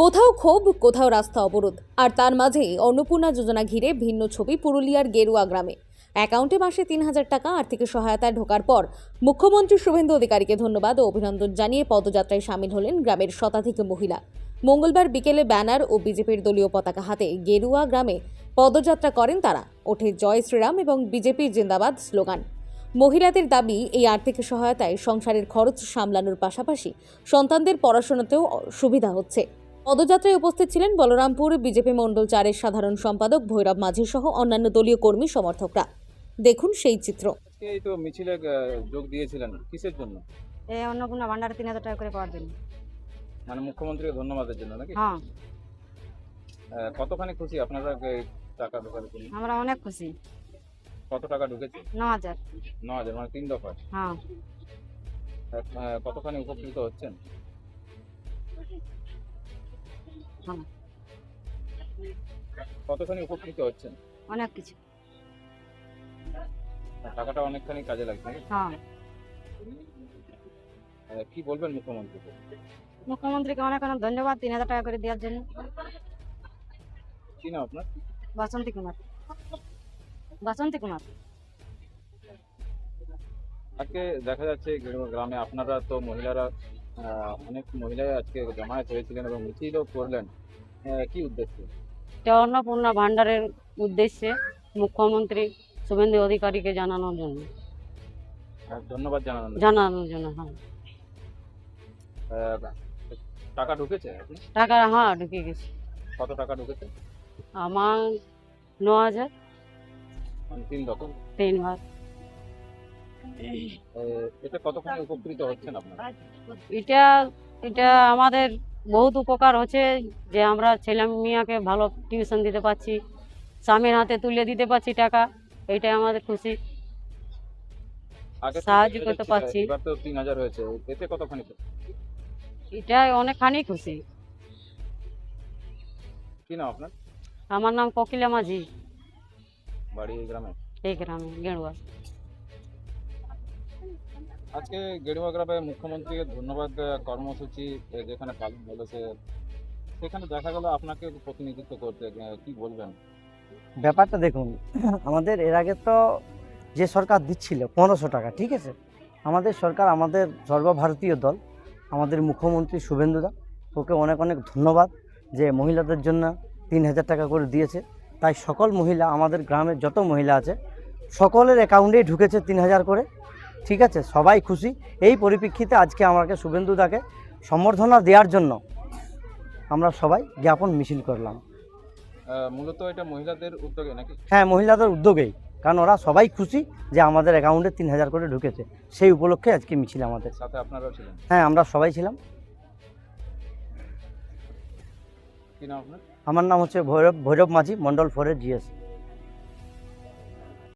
কোথাও ক্ষোভ, কোথাও রাস্তা অবরোধ, আর তার মাঝেই অন্নপূর্ণা যোজনা ঘিরে ভিন্ন ছবি পুরুলিয়ার গেরুয়া গ্রামে। অ্যাকাউন্টে মাসে ৩,০০০ টাকা আর্থিক সহায়তায় ঢোকার পর মুখ্যমন্ত্রী শুভেন্দু অধিকারীকে ধন্যবাদ ও অভিনন্দন জানিয়ে পদযাত্রায় সামিল হলেন গ্রামের শতাধিক মহিলা। মঙ্গলবার বিকেলে ব্যানার ও বিজেপির দলীয় পতাকা হাতে গেরুয়া গ্রামে পদযাত্রা করেন তারা। ওঠে জয় শ্রীরাম এবং বিজেপির জিন্দাবাদ স্লোগান। মহিলাদের দাবি, এই আর্থিক সহায়তায় সংসারের খরচ সামলানোর পাশাপাশি সন্তানদের পড়াশোনাতেও সুবিধা হচ্ছে। পদযাত্রায় উপস্থিত ছিলেন বলরামপুর বিজেপি মণ্ডল 4-এর সাধারণ সম্পাদক ভৈরব মাঝি সহ অন্যান্য দলীয় কর্মী সমর্থকরা। দেখুন সেই চিত্র। এই তো মিছিলে যোগ দিয়েছিলেন কিসের জন্য? এই অন্নপূর্ণা ভান্ডারে 3,000 টাকা করে পাওয়ার জন্য। মানে মুখ্যমন্ত্রীকে ধন্যবাদের জন্য নাকি? হ্যাঁ, কতখানি খুশি আপনারা এই টাকা ঢোকার জন্য? আমরা অনেক খুশি। কত টাকা ঢুকেছে? 9,000। 9,000, মানে 3 দফা। হ্যাঁ, কতখানি উপকৃত হচ্ছেন? হ্যাঁ, কতখানি উপকৃত হচ্ছেন? অনেক কিছু। টাকাটা অনেকখানি কাজে লাগছে নাকি? হ্যাঁ, কি বলবেন মুখ্যমন্ত্রীকে? মুখ্যমন্ত্রীকে অনেক অনেক ধন্যবাদ 3,000 টাকা করে দেওয়ার জন্য। কি নাম আপনার? বাসন্তী কুমার। বাসন্তী কুমার। আজকে দেখা যাচ্ছে গ্রামে আপনারা তো মহিলারা, অনেক মহিলাই আজকে জমায়েত হয়েছিলেন এবং মিছিলও করলেন। কি উদ্দেশ্যে? এটা অন্নপূর্ণা ভান্ডারের উদ্দেশ্যে মুখ্যমন্ত্রী শুভেন্দু অধিকারীকে জানানোর জন্য। ধন্যবাদ জানানো। হ্যাঁ। টাকা ঢুকেছে? টাকা হ্যাঁ ঢুকে গেছে। কত টাকা ঢুকেছে? আমার 9,000। মানে 3 রকম। 3 বার। এতে কতখানি উপকৃত হচ্ছেন আপনারা? এটা এটা আমাদের বহুত উপকার হচ্ছে যে আমরা ছেলে মেয়েকে ভালো টিউশন দিতে পারছি, স্বামীর হাতে তুলে দিতে পারছি টাকা। এইটাই আমাদের খুশি, আগে সাহায্য করতে পারছি। এবার তো 3,000 হয়েছে, এতে কতখানি খুশি? এটাই অনেকখানি খুশি। কি নাম আপনার? আমার নাম কোকিলা মাঝি, বাড়ি এই গ্রামে? এই গ্রামে গেরুয়া। আজকে গেরুয়া গ্রামে মুখ্যমন্ত্রীকে ধন্যবাদ কর্মসূচি যেখানে পালন হয়েছে, সেখানে দেখা গেল আপনাকে প্রতিনিধিত্ব করতে, কি বলবেন? ব্যাপারটা দেখুন, আমাদের এর আগে তো যে সরকার দিচ্ছিল 1500 টাকা, ঠিক আছে, আমাদের সরকার, আমাদের সর্বভারতীয় দল, আমাদের মুখ্যমন্ত্রী শুভেন্দুদা, ওকে অনেক অনেক ধন্যবাদ যে মহিলাদের জন্য 3,000 টাকা করে দিয়েছে। তাই সকল মহিলা, আমাদের গ্রামের যত মহিলা আছে সকলের অ্যাকাউন্টেই ঢুকেছে 3,000 করে, ঠিক আছে, সবাই খুশি। এই পরিপ্রেক্ষিতে আজকে আমাকে শুভেন্দুদাকে সম্বর্ধনা দেওয়ার জন্য আমরা সবাই জ্ঞাপন মিছিল করলাম। মূলত এটা মহিলাদের উদ্যোগে নাকি? হ্যাঁ, মহিলাদের উদ্যোগেই, কারণ ওরা সবাই খুশি যে আমাদের অ্যাকাউন্টে 3,000 করে ঢুকেছে। সেই উপলক্ষে আজকে মিছিল আমাদের। সাথে আপনারাও ছিলেন? হ্যাঁ, আমরা সবাই ছিলাম। কি নাম আপনার? আমার নাম হচ্ছে ভৈরব মাঝি, মণ্ডল 4-এর জিএস।